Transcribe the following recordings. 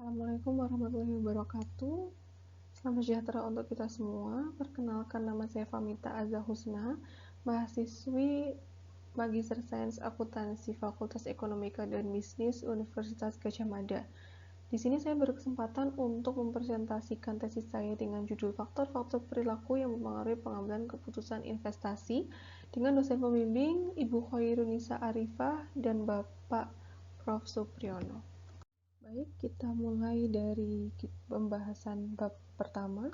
Assalamualaikum warahmatullahi wabarakatuh. Salam sejahtera untuk kita semua. Perkenalkan, nama saya Famita Azza Husna, mahasiswi Magister Sains Akuntansi Fakultas Ekonomika dan Bisnis Universitas Gadjah Mada. Di sini saya berkesempatan untuk mempresentasikan tesis saya dengan judul faktor-faktor perilaku yang mempengaruhi pengambilan keputusan investasi dengan dosen pembimbing Ibu Khairunisa Arifah dan Bapak Prof. Supriyono. Baik, kita mulai dari pembahasan bab pertama.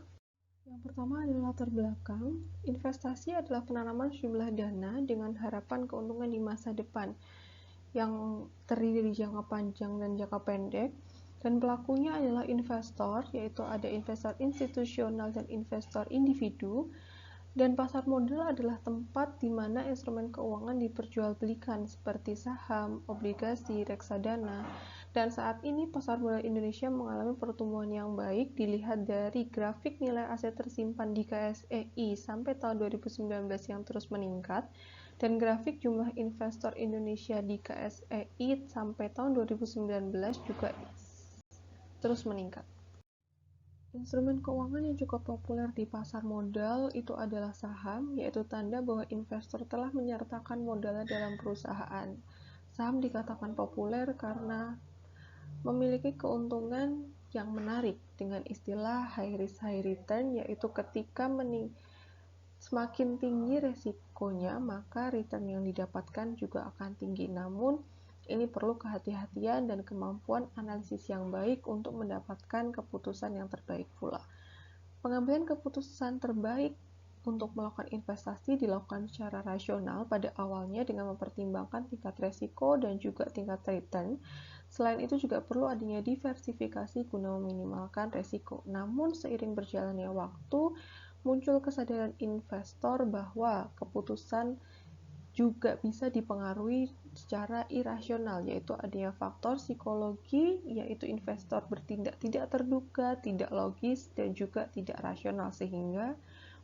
Yang pertama adalah latar belakang. Investasi adalah penanaman sejumlah dana dengan harapan keuntungan di masa depan yang terdiri dari jangka panjang dan jangka pendek. Dan pelakunya adalah investor, yaitu ada investor institusional dan investor individu. Dan pasar modal adalah tempat di mana instrumen keuangan diperjualbelikan seperti saham, obligasi, reksadana. Dan saat ini pasar modal Indonesia mengalami pertumbuhan yang baik dilihat dari grafik nilai aset tersimpan di KSEI sampai tahun 2019 yang terus meningkat dan grafik jumlah investor Indonesia di KSEI sampai tahun 2019 juga terus meningkat. Instrumen keuangan yang cukup populer di pasar modal itu adalah saham, yaitu tanda bahwa investor telah menyertakan modalnya dalam perusahaan. Saham dikatakan populer karena memiliki keuntungan yang menarik dengan istilah high risk high return, yaitu ketika semakin tinggi resikonya maka return yang didapatkan juga akan tinggi. Namun ini perlu kehati-hatian dan kemampuan analisis yang baik untuk mendapatkan keputusan yang terbaik pula. Pengambilan keputusan terbaik untuk melakukan investasi dilakukan secara rasional pada awalnya dengan mempertimbangkan tingkat resiko dan juga tingkat return. Selain itu juga perlu adanya diversifikasi guna meminimalkan resiko. Namun seiring berjalannya waktu, muncul kesadaran investor bahwa keputusan juga bisa dipengaruhi secara irasional, yaitu adanya faktor psikologi, yaitu investor bertindak tidak terduga, tidak logis, dan juga tidak rasional, sehingga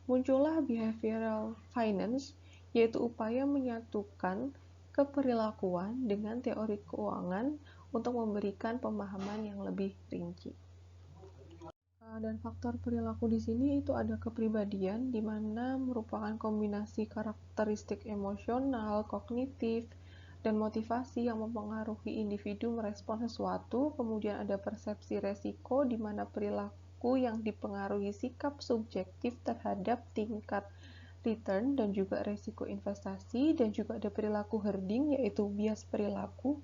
muncullah behavioral finance, yaitu upaya menyatukan keperilakuan dengan teori keuangan untuk memberikan pemahaman yang lebih rinci. Dan faktor perilaku di sini itu ada kepribadian, di mana merupakan kombinasi karakteristik emosional, kognitif, dan motivasi yang mempengaruhi individu merespon sesuatu. Kemudian ada persepsi resiko, di mana perilaku yang dipengaruhi sikap subjektif terhadap tingkat return dan juga resiko investasi. Dan juga ada perilaku herding, yaitu bias perilaku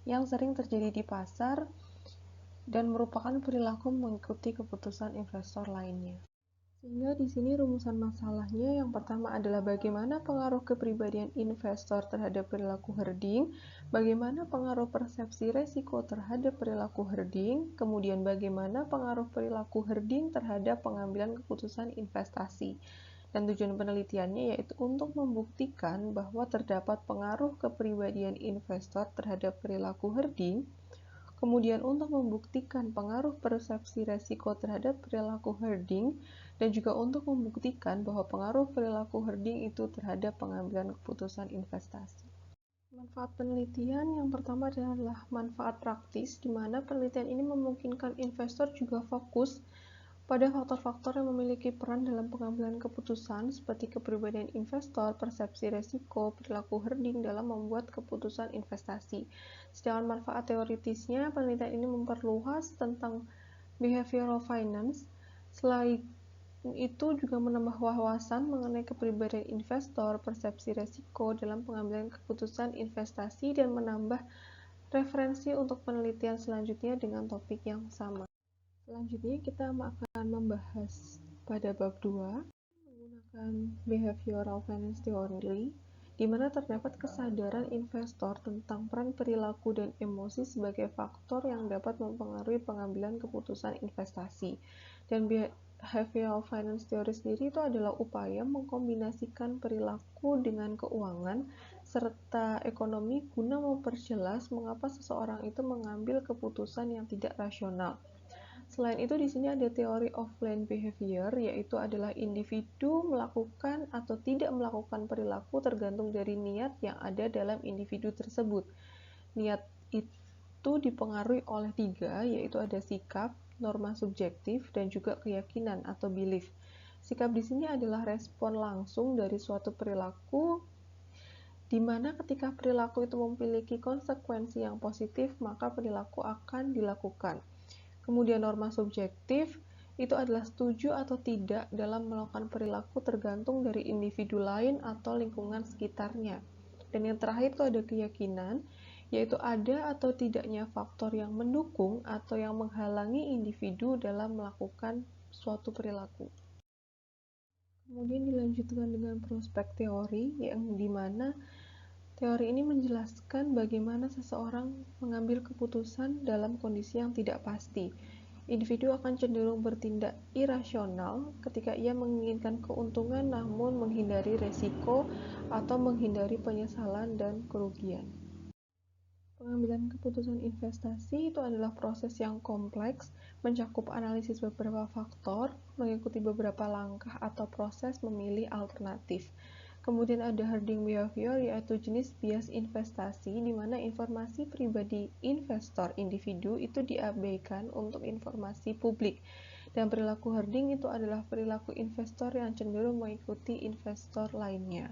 yang sering terjadi di pasar dan merupakan perilaku mengikuti keputusan investor lainnya. Sehingga di sini rumusan masalahnya yang pertama adalah bagaimana pengaruh kepribadian investor terhadap perilaku herding, bagaimana pengaruh persepsi resiko terhadap perilaku herding, kemudian bagaimana pengaruh perilaku herding terhadap pengambilan keputusan investasi. Dan tujuan penelitiannya yaitu untuk membuktikan bahwa terdapat pengaruh kepribadian investor terhadap perilaku herding. Kemudian untuk membuktikan pengaruh persepsi resiko terhadap perilaku herding, dan juga untuk membuktikan bahwa pengaruh perilaku herding itu terhadap pengambilan keputusan investasi. Manfaat penelitian yang pertama adalah manfaat praktis, di mana penelitian ini memungkinkan investor juga fokus pada faktor-faktor yang memiliki peran dalam pengambilan keputusan seperti kepribadian investor, persepsi resiko, perilaku herding dalam membuat keputusan investasi. Sedangkan manfaat teoritisnya, penelitian ini memperluas tentang behavioral finance. Selain itu juga menambah wawasan mengenai kepribadian investor, persepsi resiko dalam pengambilan keputusan investasi, dan menambah referensi untuk penelitian selanjutnya dengan topik yang sama. Selanjutnya kita akan membahas pada bab 2 menggunakan behavioral finance theory, di mana terdapat kesadaran investor tentang peran perilaku dan emosi sebagai faktor yang dapat mempengaruhi pengambilan keputusan investasi. Dan behavioral finance theory sendiri itu adalah upaya mengkombinasikan perilaku dengan keuangan serta ekonomi guna memperjelas mengapa seseorang itu mengambil keputusan yang tidak rasional. Selain itu, di sini ada teori offline behavior, yaitu adalah individu melakukan atau tidak melakukan perilaku tergantung dari niat yang ada dalam individu tersebut. Niat itu dipengaruhi oleh 3, yaitu ada sikap, norma subjektif, dan juga keyakinan atau belief. Sikap di sini adalah respon langsung dari suatu perilaku, di mana ketika perilaku itu memiliki konsekuensi yang positif, maka perilaku akan dilakukan. Kemudian norma subjektif itu adalah setuju atau tidak dalam melakukan perilaku tergantung dari individu lain atau lingkungan sekitarnya. Dan yang terakhir itu ada keyakinan, yaitu ada atau tidaknya faktor yang mendukung atau yang menghalangi individu dalam melakukan suatu perilaku. Kemudian dilanjutkan dengan prospek teori, yang dimana teori ini menjelaskan bagaimana seseorang mengambil keputusan dalam kondisi yang tidak pasti. Individu akan cenderung bertindak irasional ketika ia menginginkan keuntungan namun menghindari resiko atau menghindari penyesalan dan kerugian. Pengambilan keputusan investasi itu adalah proses yang kompleks, mencakup analisis beberapa faktor, mengikuti beberapa langkah atau proses memilih alternatif. Kemudian ada herding behavior, yaitu jenis bias investasi, di mana informasi pribadi investor individu itu diabaikan untuk informasi publik. Dan perilaku herding itu adalah perilaku investor yang cenderung mengikuti investor lainnya.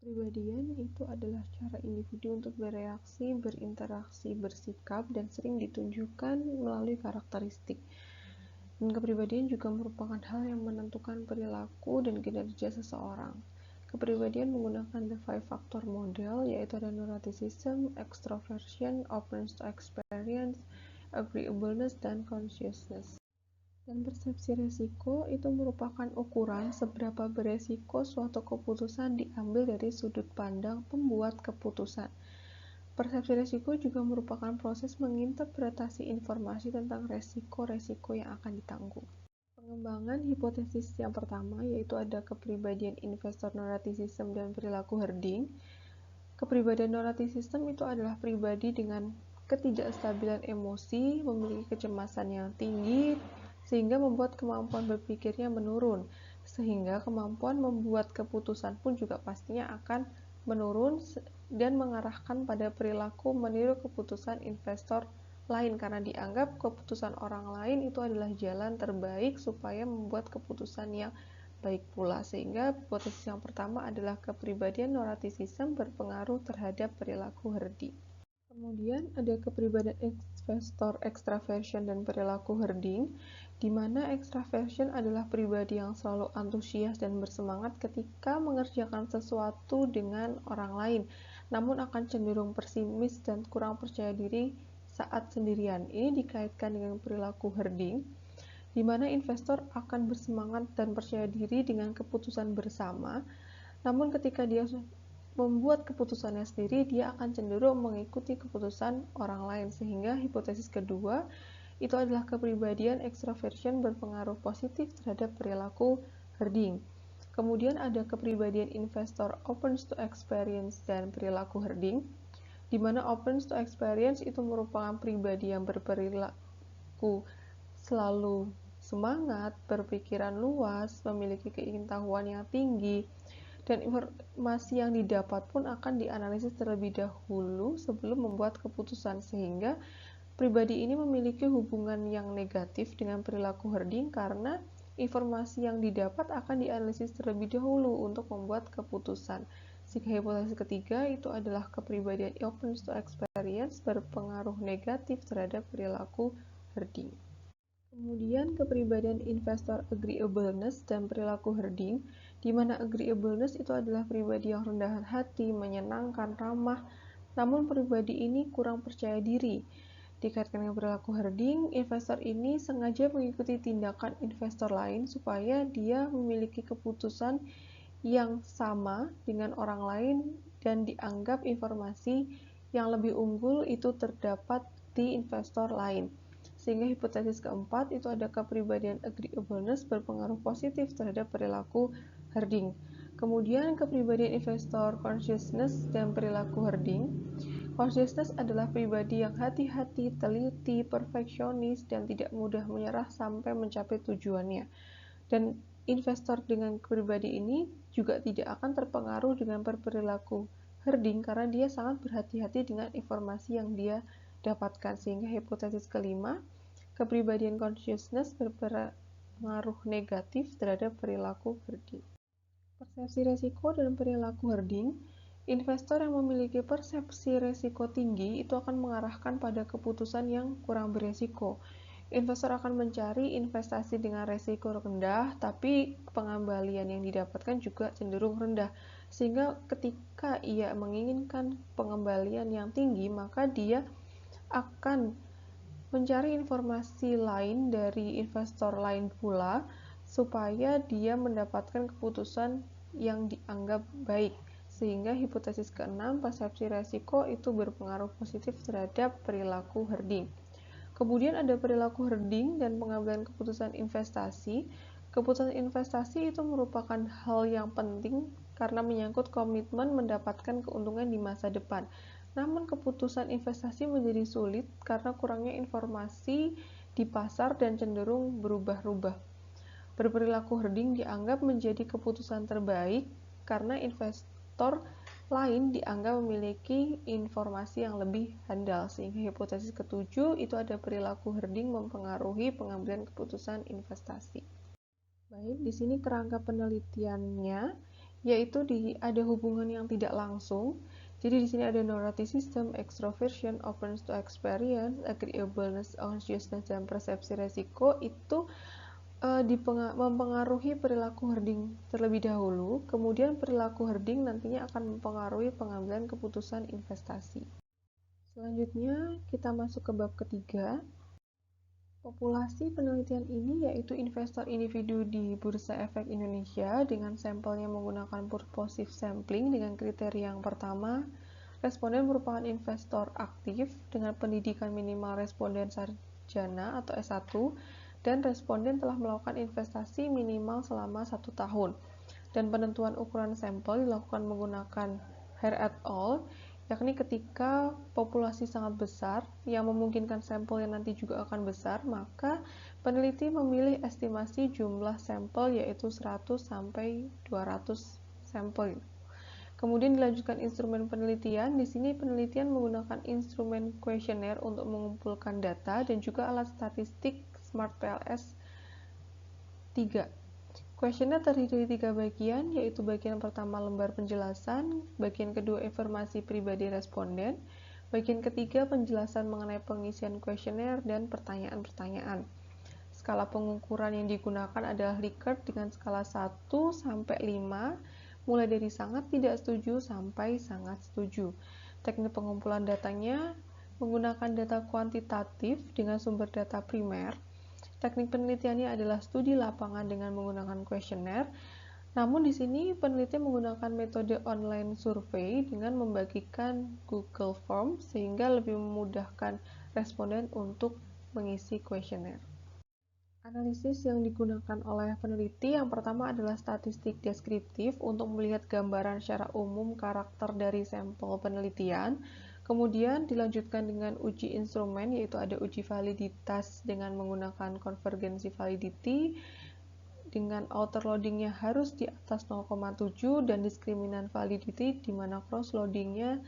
Kepribadian itu adalah cara individu untuk bereaksi, berinteraksi, bersikap, dan sering ditunjukkan melalui karakteristik. Dan kepribadian juga merupakan hal yang menentukan perilaku dan kinerja seseorang. Kepribadian menggunakan the 5 factor model, yaitu ada neuroticism, extroversion, openness to experience, agreeableness, dan consciousness. Dan persepsi resiko itu merupakan ukuran seberapa beresiko suatu keputusan diambil dari sudut pandang pembuat keputusan. Persepsi resiko juga merupakan proses menginterpretasi informasi tentang resiko-resiko yang akan ditanggung. Pengembangan hipotesis yang pertama yaitu ada kepribadian investor neuroticism dan perilaku herding. Kepribadian neuroticism itu adalah pribadi dengan ketidakstabilan emosi, memiliki kecemasan yang tinggi, sehingga membuat kemampuan berpikirnya menurun, sehingga kemampuan membuat keputusan pun juga pastinya akan menurun dan mengarahkan pada perilaku meniru keputusan investor lain karena dianggap keputusan orang lain itu adalah jalan terbaik supaya membuat keputusan yang baik pula, sehingga hipotesis yang pertama adalah kepribadian neuroticism berpengaruh terhadap perilaku herding. Kemudian ada kepribadian investor extraversion dan perilaku herding, di mana extraversion adalah pribadi yang selalu antusias dan bersemangat ketika mengerjakan sesuatu dengan orang lain, namun akan cenderung pesimis dan kurang percaya diri saat sendirian. Ini dikaitkan dengan perilaku herding, di mana investor akan bersemangat dan percaya diri dengan keputusan bersama, namun ketika dia membuat keputusannya sendiri, dia akan cenderung mengikuti keputusan orang lain, sehingga hipotesis kedua itu adalah kepribadian extraversion berpengaruh positif terhadap perilaku herding. Kemudian ada kepribadian investor opens to experience dan perilaku herding, di mana opens to experience itu merupakan pribadi yang berperilaku selalu semangat, berpikiran luas, memiliki keingintahuan yang tinggi, dan informasi yang didapat pun akan dianalisis terlebih dahulu sebelum membuat keputusan, sehingga pribadi ini memiliki hubungan yang negatif dengan perilaku herding karena informasi yang didapat akan dianalisis terlebih dahulu untuk membuat keputusan. Sehingga hipotesis ketiga itu adalah kepribadian opens to experience berpengaruh negatif terhadap perilaku herding. Kemudian kepribadian investor agreeableness dan perilaku herding, di mana agreeableness itu adalah pribadi yang rendah hati, menyenangkan, ramah, namun pribadi ini kurang percaya diri. Dikaitkan dengan perilaku herding, investor ini sengaja mengikuti tindakan investor lain supaya dia memiliki keputusan yang sama dengan orang lain dan dianggap informasi yang lebih unggul itu terdapat di investor lain. Sehingga hipotesis keempat itu ada kepribadian agreeableness berpengaruh positif terhadap perilaku herding. Kemudian kepribadian investor consciousness dan perilaku herding. Consciousness adalah pribadi yang hati-hati, teliti, perfeksionis, dan tidak mudah menyerah sampai mencapai tujuannya. Dan investor dengan pribadi ini juga tidak akan terpengaruh dengan perilaku herding karena dia sangat berhati-hati dengan informasi yang dia dapatkan. Sehingga hipotesis kelima, kepribadian consciousness berpengaruh negatif terhadap perilaku herding. Persepsi resiko dan perilaku herding. Investor yang memiliki persepsi resiko tinggi itu akan mengarahkan pada keputusan yang kurang beresiko. Investor akan mencari investasi dengan resiko rendah, tapi pengembalian yang didapatkan juga cenderung rendah. Sehingga ketika ia menginginkan pengembalian yang tinggi, maka dia akan mencari informasi lain dari investor lain pula, supaya dia mendapatkan keputusan yang dianggap baik. Sehingga hipotesis keenam, persepsi resiko itu berpengaruh positif terhadap perilaku herding. Kemudian ada perilaku herding dan pengambilan keputusan investasi. Keputusan investasi itu merupakan hal yang penting karena menyangkut komitmen mendapatkan keuntungan di masa depan. Namun keputusan investasi menjadi sulit karena kurangnya informasi di pasar dan cenderung berubah-ubah. Berperilaku herding dianggap menjadi keputusan terbaik karena investor lain dianggap memiliki informasi yang lebih handal. Sehingga hipotesis ketujuh itu ada perilaku herding mempengaruhi pengambilan keputusan investasi. Baik, di sini kerangka penelitiannya yaitu ada hubungan yang tidak langsung. Jadi di sini ada narrative system, extroversion, openness to experience, agreeableness, consciousness, dan persepsi resiko itu mempengaruhi perilaku herding terlebih dahulu, kemudian perilaku herding nantinya akan mempengaruhi pengambilan keputusan investasi. Selanjutnya kita masuk ke bab ketiga. Populasi penelitian ini yaitu investor individu di Bursa Efek Indonesia dengan sampelnya menggunakan purposive sampling dengan kriteria yang pertama, responden merupakan investor aktif dengan pendidikan minimal responden sarjana atau S1 dan responden telah melakukan investasi minimal selama 1 tahun. Dan penentuan ukuran sampel dilakukan menggunakan Hare et al., yakni ketika populasi sangat besar yang memungkinkan sampel yang nanti juga akan besar, maka peneliti memilih estimasi jumlah sampel yaitu 100 sampai 200 sampel. Kemudian dilanjutkan instrumen penelitian. Di sini penelitian menggunakan instrumen kuesioner untuk mengumpulkan data dan juga alat statistik SmartPLS 3. Kuesioner terdiri dari 3 bagian, yaitu bagian pertama lembar penjelasan, bagian kedua informasi pribadi responden, bagian ketiga penjelasan mengenai pengisian kuesioner dan pertanyaan-pertanyaan. Skala pengukuran yang digunakan adalah Likert dengan skala 1 sampai 5, mulai dari sangat tidak setuju sampai sangat setuju. Teknik pengumpulan datanya menggunakan data kuantitatif dengan sumber data primer. Teknik penelitiannya adalah studi lapangan dengan menggunakan kuesioner. Namun di sini peneliti menggunakan metode online survei dengan membagikan Google Form sehingga lebih memudahkan responden untuk mengisi kuesioner. Analisis yang digunakan oleh peneliti yang pertama adalah statistik deskriptif untuk melihat gambaran secara umum karakter dari sampel penelitian. Kemudian dilanjutkan dengan uji instrumen, yaitu ada uji validitas dengan menggunakan convergency validity dengan outer loadingnya harus di atas 0,7 dan diskriminan validity di mana cross loadingnya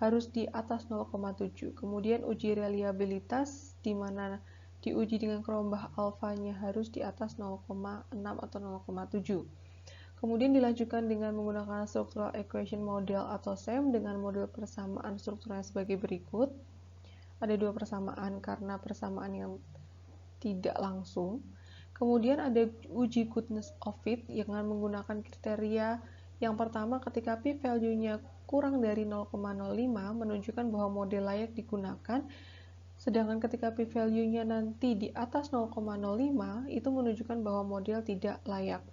harus di atas 0,7. Kemudian uji reliabilitas di mana diuji dengan kelompok alfanya harus di atas 0,6 atau 0,7. Kemudian dilanjutkan dengan menggunakan structural equation model atau SEM dengan model persamaan strukturnya sebagai berikut. Ada 2 persamaan karena persamaan yang tidak langsung. Kemudian ada uji goodness of fit dengan menggunakan kriteria yang pertama ketika p-value-nya kurang dari 0,05 menunjukkan bahwa model layak digunakan, sedangkan ketika p-value-nya nanti di atas 0,05 itu menunjukkan bahwa model tidak layak.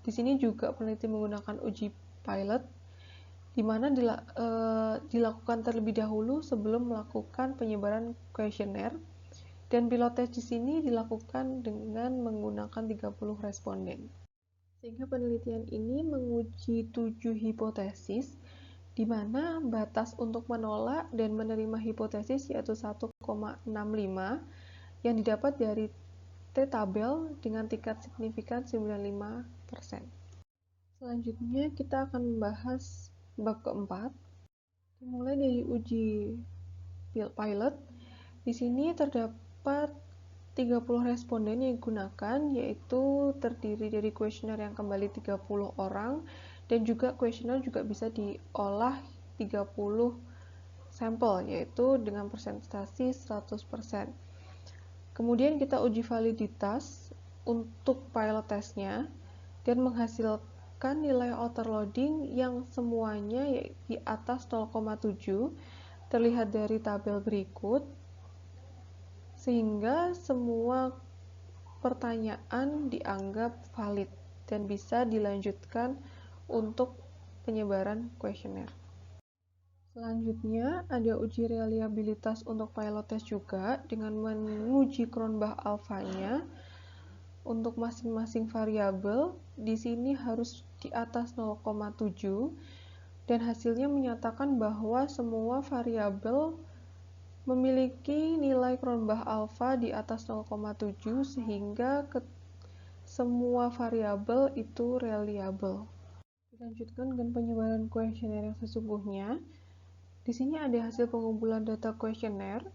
Di sini juga peneliti menggunakan uji pilot, di mana dilakukan terlebih dahulu sebelum melakukan penyebaran kuesioner, dan pilot test di sini dilakukan dengan menggunakan 30 responden. Sehingga penelitian ini menguji 7 hipotesis, di mana batas untuk menolak dan menerima hipotesis yaitu 1,65 yang didapat dari T-tabel dengan tingkat signifikan 95%. Selanjutnya kita akan membahas bab keempat, dimulai dari uji pilot. Di sini terdapat 30 responden yang digunakan, yaitu terdiri dari kuesioner yang kembali 30 orang, dan juga kuesioner juga bisa diolah 30 sampel, yaitu dengan presentasi 100%. Kemudian kita uji validitas untuk pilot testnya, dan menghasilkan nilai outer loading yang semuanya di atas 0,7, terlihat dari tabel berikut, sehingga semua pertanyaan dianggap valid dan bisa dilanjutkan untuk penyebaran kuesioner. Selanjutnya ada uji reliabilitas untuk pilot test juga dengan menguji Cronbach alfanya untuk masing-masing variabel. Di sini harus di atas 0,7 dan hasilnya menyatakan bahwa semua variabel memiliki nilai Cronbach alfa di atas 0,7 sehingga semua variabel itu reliable. Dilanjutkan dengan penyebaran kuesioner yang sesungguhnya. Di sini ada hasil pengumpulan data kuesioner.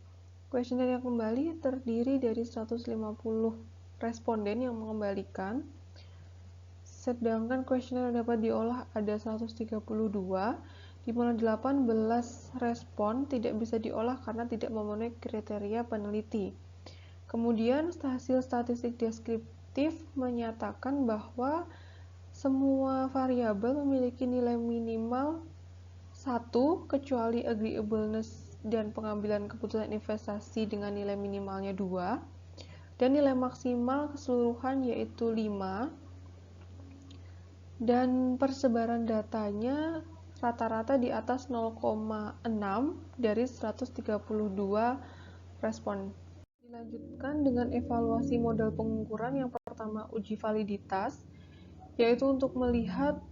Kuesioner yang kembali terdiri dari 150 responden yang mengembalikan, sedangkan kuesioner yang dapat diolah ada 132, di mana 18 respon tidak bisa diolah karena tidak memenuhi kriteria peneliti. Kemudian hasil statistik deskriptif menyatakan bahwa semua variabel memiliki nilai minimal 1 kecuali agreeableness dan pengambilan keputusan investasi dengan nilai minimalnya 2, dan nilai maksimal keseluruhan yaitu 5, dan persebaran datanya rata-rata di atas 0,6 dari 132 respon. Dilanjutkan dengan evaluasi modal pengukuran. Yang pertama, uji validitas, yaitu untuk melihat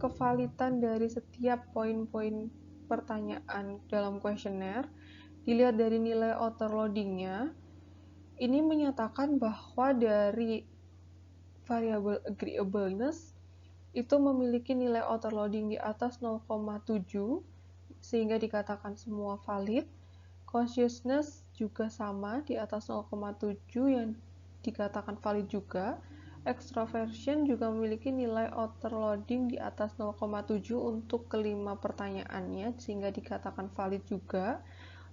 kevalitan dari setiap poin-poin pertanyaan dalam kuesioner. Dilihat dari nilai outer loading-nya. Ini menyatakan bahwa dari variabel agreeableness itu memiliki nilai outer loading di atas 0,7 sehingga dikatakan semua valid. Consciousness juga sama di atas 0,7 yang dikatakan valid juga. Extroversion juga memiliki nilai outer loading di atas 0,7 untuk kelima pertanyaannya sehingga dikatakan valid juga.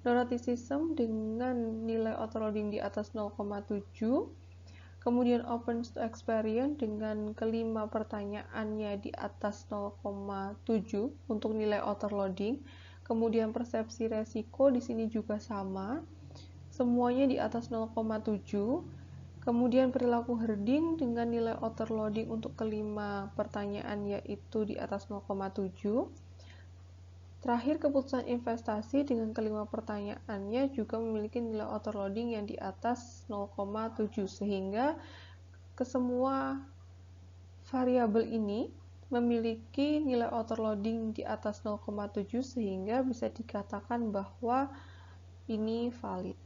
Neuroticism dengan nilai outer loading di atas 0,7. Kemudian open to experience dengan kelima pertanyaannya di atas 0,7 untuk nilai outer loading. Kemudian persepsi resiko di sini juga sama, semuanya di atas 0,7. Kemudian perilaku herding dengan nilai outer loading untuk kelima pertanyaan yaitu di atas 0,7. Terakhir, keputusan investasi dengan kelima pertanyaannya juga memiliki nilai outer loading yang di atas 0,7 sehingga kesemua variabel ini memiliki nilai outer loading di atas 0,7 sehingga bisa dikatakan bahwa ini valid.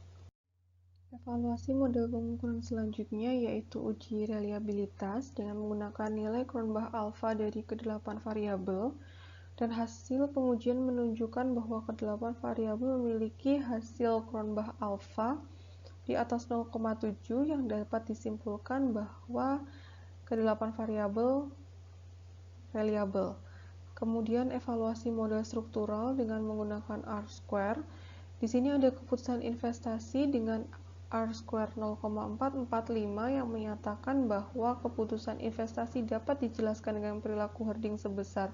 Evaluasi model pengukuran selanjutnya yaitu uji reliabilitas dengan menggunakan nilai Cronbach alfa dari ke-8 variabel. Dan hasil pengujian menunjukkan bahwa ke-8 variabel memiliki hasil Cronbach alfa di atas 0,7 yang dapat disimpulkan bahwa ke-8 variabel reliable. Kemudian evaluasi model struktural dengan menggunakan R-square. Di sini ada keputusan investasi dengan R-square 0,445 yang menyatakan bahwa keputusan investasi dapat dijelaskan dengan perilaku herding sebesar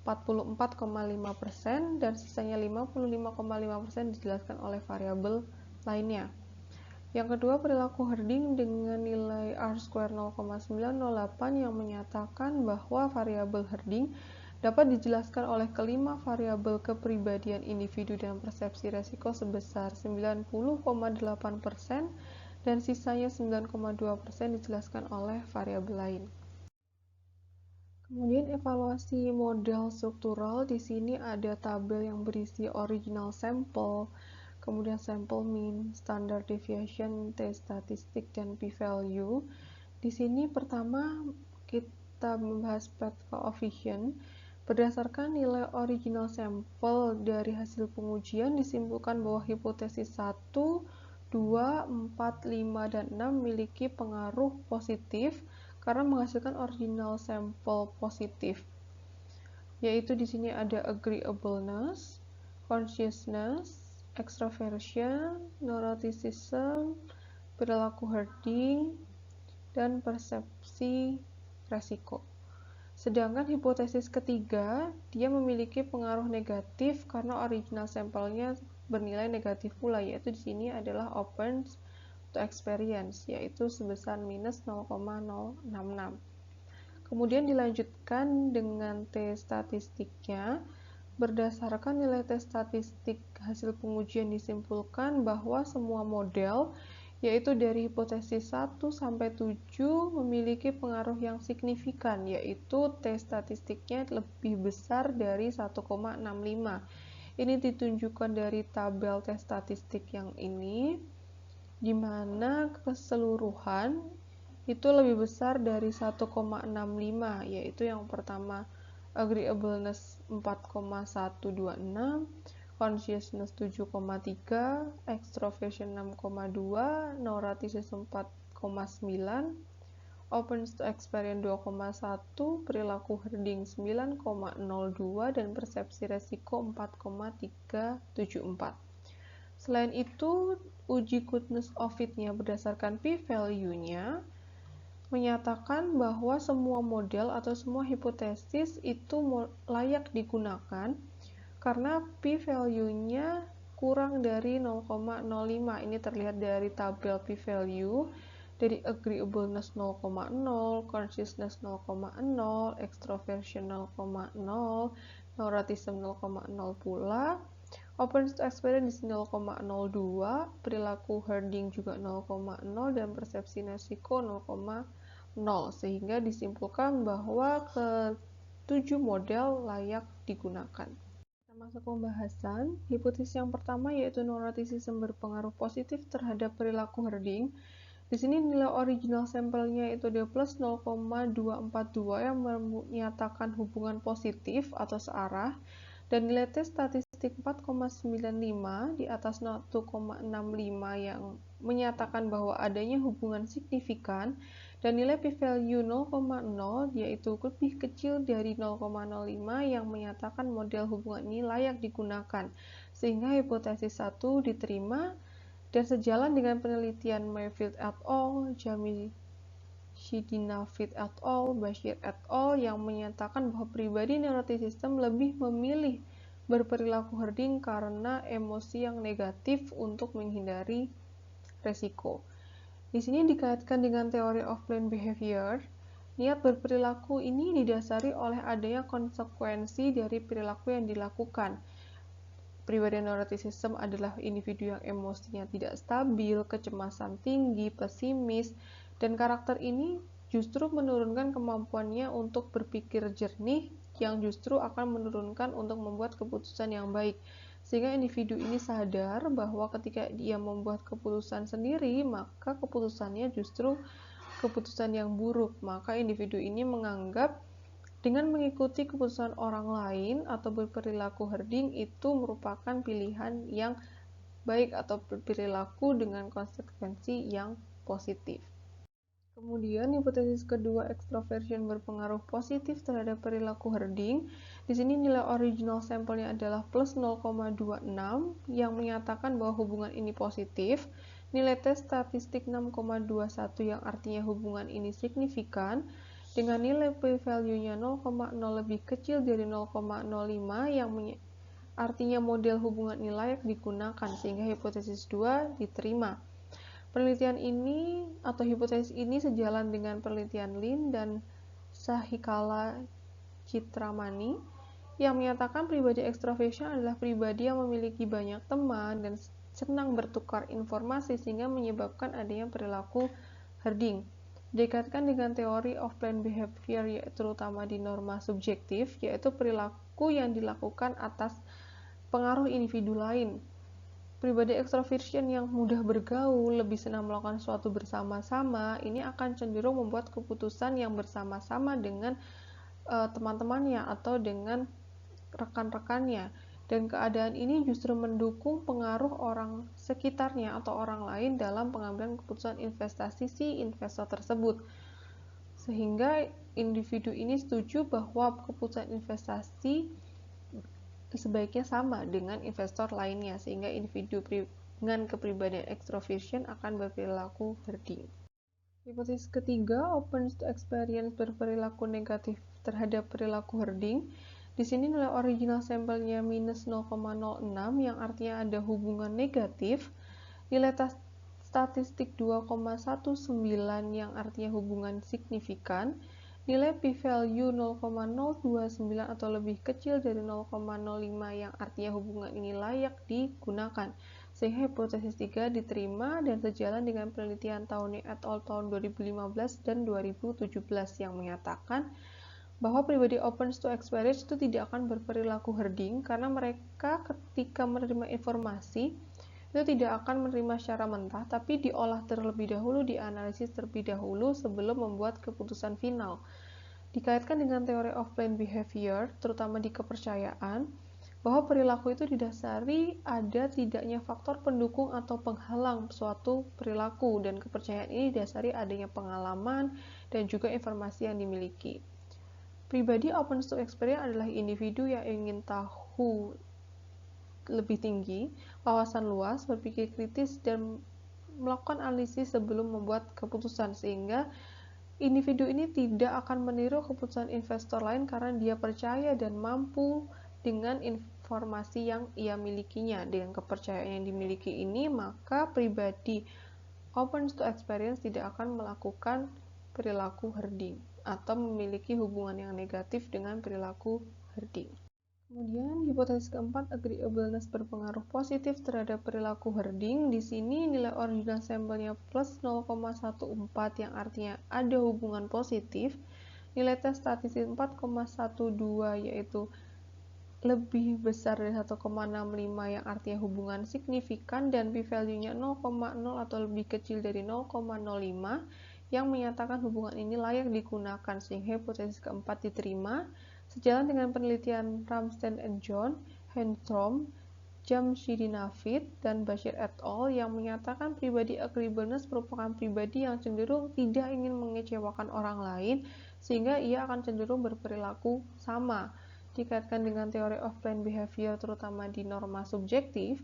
44,5% dan sisanya 55,5% dijelaskan oleh variabel lainnya. Yang kedua, perilaku herding dengan nilai R-square 0,908 yang menyatakan bahwa variabel herding dapat dijelaskan oleh kelima variabel kepribadian individu dan persepsi resiko sebesar 90,8% dan sisanya 9,2% dijelaskan oleh variabel lain. Kemudian evaluasi model struktural. Di sini ada tabel yang berisi original sampel, kemudian sample mean, standard deviation, t-statistik, dan p-value. Di sini pertama kita membahas path coefficient. Berdasarkan nilai original sampel dari hasil pengujian, disimpulkan bahwa hipotesis 1, 2, 4, 5, dan 6 memiliki pengaruh positif karena menghasilkan original sampel positif. Yaitu di sini ada agreeableness, consciousness, extroversion, neuroticism, perilaku herding, dan persepsi resiko. Sedangkan hipotesis ketiga, dia memiliki pengaruh negatif karena original sampelnya bernilai negatif pula, yaitu di sini adalah open to experience, yaitu sebesar minus 0,066. Kemudian dilanjutkan dengan T statistiknya. Berdasarkan nilai tes statistik hasil pengujian disimpulkan bahwa semua model, yaitu dari hipotesis 1 sampai 7 memiliki pengaruh yang signifikan, yaitu T statistiknya lebih besar dari 1,65. Ini ditunjukkan dari tabel tes statistik yang ini, di mana keseluruhan itu lebih besar dari 1,65, yaitu yang pertama agreeableness 4,126, consciousness 7,3, extroversion 6,2, neuroticism 4,9, open to experience 2,1, perilaku herding 9,02, dan persepsi resiko 4,374. Selain itu, uji goodness of fit-nya berdasarkan p-value-nya menyatakan bahwa semua model atau semua hipotesis itu layak digunakan karena p-value-nya kurang dari 0,05. Ini terlihat dari tabel p-value dari agreeableness 0,0, consciousness 0,0, extroversion 0,0, neuroticism 0,0 pula, open to experience 0,02, perilaku herding juga 0,0, dan persepsi resiko 0,0, sehingga disimpulkan bahwa ke-7 model layak digunakan. Kita masuk pembahasan. Hipotesis yang pertama yaitu neuroticism berpengaruh positif terhadap perilaku herding. Di sini nilai original sampelnya itu dia plus 0,242 yang menyatakan hubungan positif atau searah, dan nilai tes statistik 4,95 di atas 1,65 yang menyatakan bahwa adanya hubungan signifikan, dan nilai p-value 0,0 yaitu lebih kecil dari 0,05 yang menyatakan model hubungan ini layak digunakan, sehingga hipotesis 1 diterima. Dan sejalan dengan penelitian Mayfield et al., Jamshidinafit et al., Bashir et al. Yang menyatakan bahwa pribadi neuroticism lebih memilih berperilaku herding karena emosi yang negatif untuk menghindari resiko. Di sini dikaitkan dengan teori of planned behavior. Niat berperilaku ini didasari oleh adanya konsekuensi dari perilaku yang dilakukan. Pribadi neuroticism adalah individu yang emosinya tidak stabil, kecemasan tinggi, pesimis, dan karakter ini justru menurunkan kemampuannya untuk berpikir jernih, yang justru akan menurunkan untuk membuat keputusan yang baik. Sehingga individu ini sadar bahwa ketika dia membuat keputusan sendiri, maka keputusannya justru keputusan yang buruk. Maka individu ini menganggap dengan mengikuti keputusan orang lain atau berperilaku herding itu merupakan pilihan yang baik atau berperilaku dengan konsekuensi yang positif. Kemudian hipotesis kedua, extroversion berpengaruh positif terhadap perilaku herding. Di sini nilai original sampelnya adalah plus 0,26 yang menyatakan bahwa hubungan ini positif. Nilai tes statistik 6,21 yang artinya hubungan ini signifikan, dengan nilai p-value-nya 0,0 lebih kecil dari 0,05 yang artinya model hubungan ini layak digunakan, sehingga hipotesis 2 diterima. Penelitian ini atau hipotesis ini sejalan dengan penelitian Lin dan Sahikala Citramani yang menyatakan pribadi extroversion adalah pribadi yang memiliki banyak teman dan senang bertukar informasi sehingga menyebabkan adanya perilaku herding. Dikaitkan dengan teori of planned behavior terutama di norma subjektif, yaitu perilaku yang dilakukan atas pengaruh individu lain. Pribadi extroversion yang mudah bergaul, lebih senang melakukan sesuatu bersama-sama, ini akan cenderung membuat keputusan yang bersama-sama dengan teman-temannya atau dengan rekan-rekannya, dan keadaan ini justru mendukung pengaruh orang sekitarnya atau orang lain dalam pengambilan keputusan investasi si investor tersebut, sehingga individu ini setuju bahwa keputusan investasi sebaiknya sama dengan investor lainnya, sehingga individu dengan kepribadian extroversion akan berperilaku herding. Hipotesis ketiga, opens to experience berperilaku negatif terhadap perilaku herding. Di sini nilai original sampelnya minus 0,06 yang artinya ada hubungan negatif, nilai statistik 2,19 yang artinya hubungan signifikan, nilai p-value 0,029 atau lebih kecil dari 0,05 yang artinya hubungan ini layak digunakan, sehingga hipotesis 3 diterima dan sejalan dengan penelitian Tawney et al. Tahun 2015 dan 2017 yang menyatakan bahwa pribadi opens to experience itu tidak akan berperilaku herding karena mereka ketika menerima informasi itu tidak akan menerima secara mentah, tapi diolah terlebih dahulu, dianalisis terlebih dahulu sebelum membuat keputusan final. Dikaitkan dengan teori of planned behavior, terutama di kepercayaan, bahwa perilaku itu didasari ada tidaknya faktor pendukung atau penghalang suatu perilaku, dan kepercayaan ini didasari adanya pengalaman dan juga informasi yang dimiliki. Pribadi opens to experience adalah individu yang ingin tahu lebih tinggi, wawasan luas, berpikir kritis, dan melakukan analisis sebelum membuat keputusan, sehingga individu ini tidak akan meniru keputusan investor lain karena dia percaya dan mampu dengan informasi yang ia milikinya. Dengan kepercayaan yang dimiliki ini, maka pribadi open to experience tidak akan melakukan perilaku herding atau memiliki hubungan yang negatif dengan perilaku herding. Kemudian, hipotesis keempat, agreeableness berpengaruh positif terhadap perilaku herding. Di sini nilai original sampelnya plus 0,14 yang artinya ada hubungan positif. Nilai tes statistik 4,12 yaitu lebih besar dari 1,65 yang artinya hubungan signifikan, dan p-value-nya 0,0 atau lebih kecil dari 0,05 yang menyatakan hubungan ini layak digunakan, sehingga hipotesis keempat diterima. Sejalan dengan penelitian Ramsden and John, Hentrom, Jamshidi Navid, dan Bashir et al. Yang menyatakan pribadi agreeableness merupakan pribadi yang cenderung tidak ingin mengecewakan orang lain, sehingga ia akan cenderung berperilaku sama. Dikaitkan dengan teori of planned behavior, terutama di norma subjektif,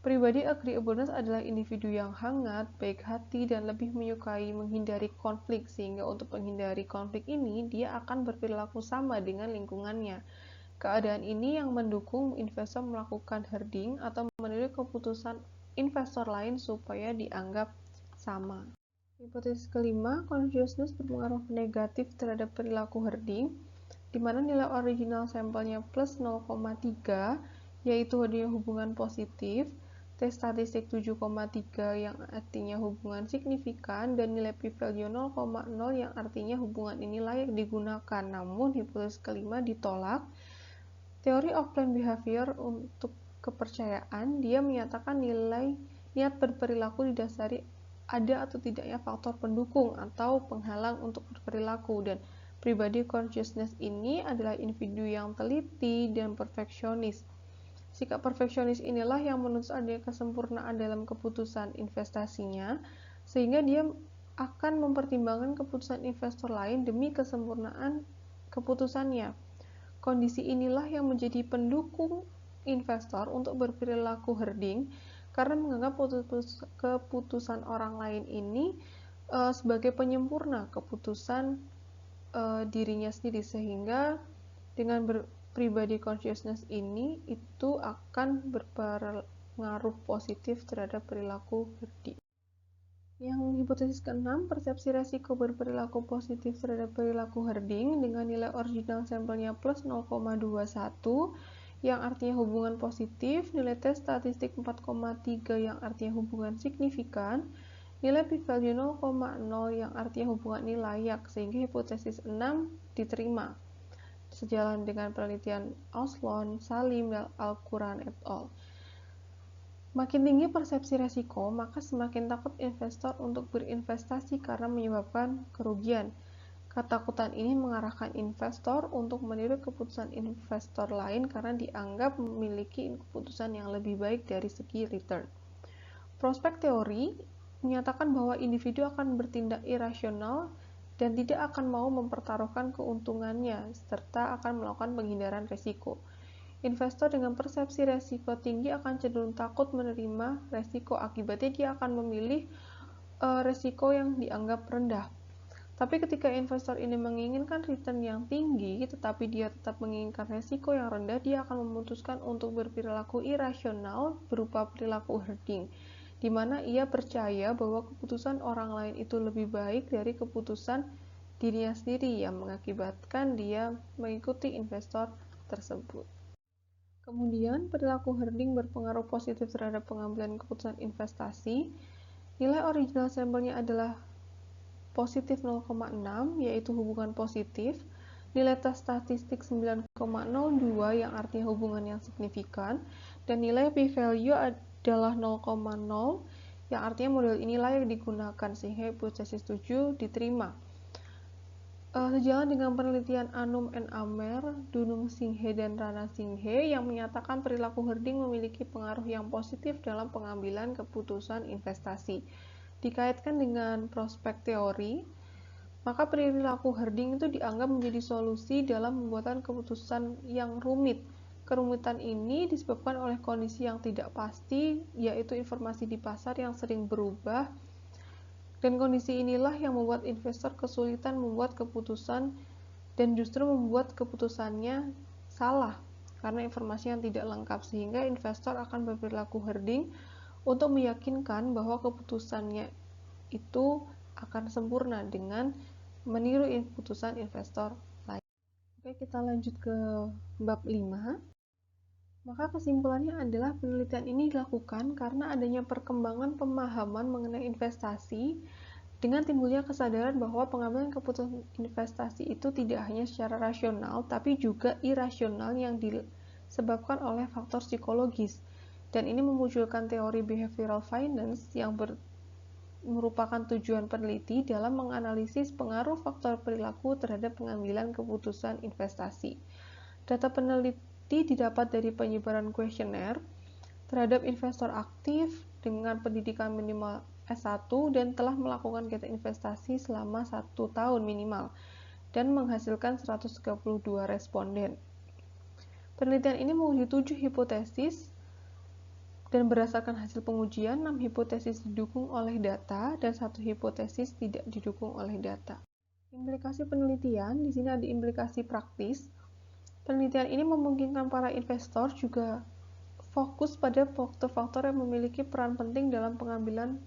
pribadi agreeableness adalah individu yang hangat, baik hati, dan lebih menyukai menghindari konflik, sehingga untuk menghindari konflik ini, dia akan berperilaku sama dengan lingkungannya. Keadaan ini yang mendukung investor melakukan herding atau meniru keputusan investor lain supaya dianggap sama. Hipotesis kelima, consciousness berpengaruh negatif terhadap perilaku herding, di mana nilai original sampelnya plus 0,3, yaitu adanya hubungan positif, tes statistik 7,3 yang artinya hubungan signifikan, dan nilai p-value 0,0 yang artinya hubungan ini layak digunakan. Namun, hipotesis kelima ditolak. Teori of planned behavior untuk kepercayaan, dia menyatakan niat berperilaku didasari ada atau tidaknya faktor pendukung atau penghalang untuk berperilaku, dan pribadi consciousness ini adalah individu yang teliti dan perfeksionis. Sikap perfeksionis inilah yang menuntut adanya kesempurnaan dalam keputusan investasinya, sehingga dia akan mempertimbangkan keputusan investor lain demi kesempurnaan keputusannya. Kondisi inilah yang menjadi pendukung investor untuk berperilaku herding karena menganggap keputusan orang lain ini sebagai penyempurna keputusan dirinya sendiri, sehingga dengan pribadi consciousness ini itu akan berpengaruh positif terhadap perilaku herding. Yang hipotesis keenam, persepsi resiko berperilaku positif terhadap perilaku herding dengan nilai original sampelnya plus 0,21 yang artinya hubungan positif, nilai tes statistik 4,3 yang artinya hubungan signifikan, nilai p-value 0,0 yang artinya hubungan ini layak, sehingga hipotesis 6 diterima. Sejalan dengan penelitian Auslon, Salim, dan Al-Quran et al. Makin tinggi persepsi resiko, maka semakin takut investor untuk berinvestasi karena menyebabkan kerugian. Ketakutan ini mengarahkan investor untuk meniru keputusan investor lain karena dianggap memiliki keputusan yang lebih baik dari segi return. Prospek teori menyatakan bahwa individu akan bertindak irasional dan tidak akan mau mempertaruhkan keuntungannya, serta akan melakukan penghindaran risiko. Investor dengan persepsi risiko tinggi akan cenderung takut menerima risiko, akibatnya dia akan memilih risiko yang dianggap rendah. Tapi ketika investor ini menginginkan return yang tinggi, tetapi dia tetap menginginkan risiko yang rendah, dia akan memutuskan untuk berperilaku irasional berupa perilaku herding, di mana ia percaya bahwa keputusan orang lain itu lebih baik dari keputusan dirinya sendiri, yang mengakibatkan dia mengikuti investor tersebut. Kemudian, perilaku herding berpengaruh positif terhadap pengambilan keputusan investasi. Nilai original sampelnya adalah positif 0,6, yaitu hubungan positif. Nilai tes statistik 9,02 yang artinya hubungan yang signifikan, dan nilai p-value adalah 0,0 yang artinya model ini layak digunakan sehingga hipotesis 7 diterima. Sejalan dengan penelitian Anum and Amer, Dunung Singhe dan Rana Singhe yang menyatakan perilaku herding memiliki pengaruh yang positif dalam pengambilan keputusan investasi. Dikaitkan dengan prospek teori, maka perilaku herding itu dianggap menjadi solusi dalam pembuatan keputusan yang rumit. Kerumitan ini disebabkan oleh kondisi yang tidak pasti, yaitu informasi di pasar yang sering berubah, dan kondisi inilah yang membuat investor kesulitan membuat keputusan dan justru membuat keputusannya salah karena informasi yang tidak lengkap, sehingga investor akan berperilaku herding untuk meyakinkan bahwa keputusannya itu akan sempurna dengan meniru keputusan investor lain. Oke, kita lanjut ke bab 5. Maka kesimpulannya adalah penelitian ini dilakukan karena adanya perkembangan pemahaman mengenai investasi dengan timbulnya kesadaran bahwa pengambilan keputusan investasi itu tidak hanya secara rasional, tapi juga irasional yang disebabkan oleh faktor psikologis. Dan ini memunculkan teori behavioral finance yang merupakan tujuan peneliti dalam menganalisis pengaruh faktor perilaku terhadap pengambilan keputusan investasi. Data peneliti didapat dari penyebaran kuesioner terhadap investor aktif dengan pendidikan minimal S1 dan telah melakukan kegiatan investasi selama 1 tahun minimal dan menghasilkan 132 responden. Penelitian ini menguji 7 hipotesis dan berdasarkan hasil pengujian, 6 hipotesis didukung oleh data dan 1 hipotesis tidak didukung oleh data. Implikasi penelitian, di sini ada implikasi praktis. Penelitian ini memungkinkan para investor juga fokus pada faktor-faktor yang memiliki peran penting dalam pengambilan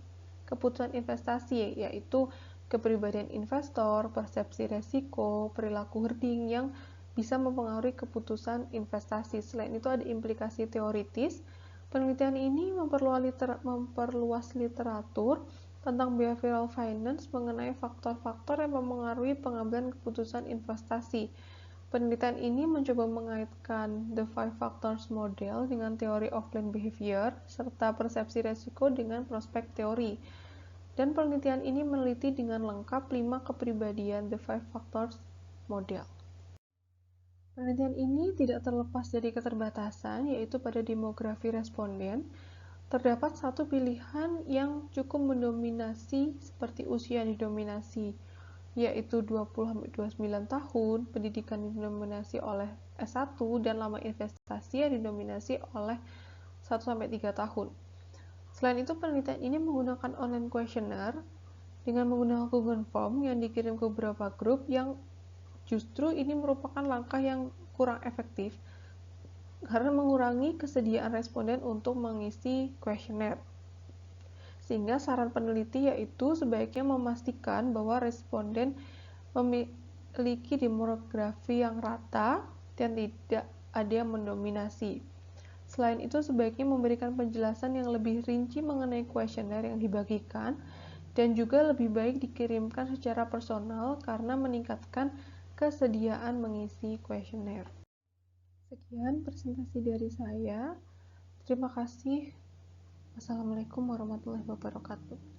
keputusan investasi, yaitu kepribadian investor, persepsi resiko, perilaku herding yang bisa mempengaruhi keputusan investasi. Selain itu ada implikasi teoritis. Penelitian ini memperluas literatur tentang behavioral finance mengenai faktor-faktor yang mempengaruhi pengambilan keputusan investasi. Penelitian ini mencoba mengaitkan The Five Factors Model dengan teori of planned behavior serta persepsi resiko dengan prospek teori. Dan penelitian ini meneliti dengan lengkap 5 kepribadian The Five Factors Model. Penelitian ini tidak terlepas dari keterbatasan, yaitu pada demografi responden. Terdapat satu pilihan yang cukup mendominasi seperti usia yang didominasi, yaitu 20-29 tahun, pendidikan didominasi oleh S1, dan lama investasi yang didominasi oleh 1-3 tahun. Selain itu, penelitian ini menggunakan online questionnaire dengan menggunakan Google Form yang dikirim ke beberapa grup, yang justru ini merupakan langkah yang kurang efektif karena mengurangi kesediaan responden untuk mengisi kuesioner. Sehingga saran peneliti yaitu sebaiknya memastikan bahwa responden memiliki demografi yang rata dan tidak ada yang mendominasi. Selain itu, sebaiknya memberikan penjelasan yang lebih rinci mengenai kuesioner yang dibagikan dan juga lebih baik dikirimkan secara personal karena meningkatkan kesediaan mengisi kuesioner. Sekian presentasi dari saya. Terima kasih. Wassalamualaikum warahmatullahi wabarakatuh.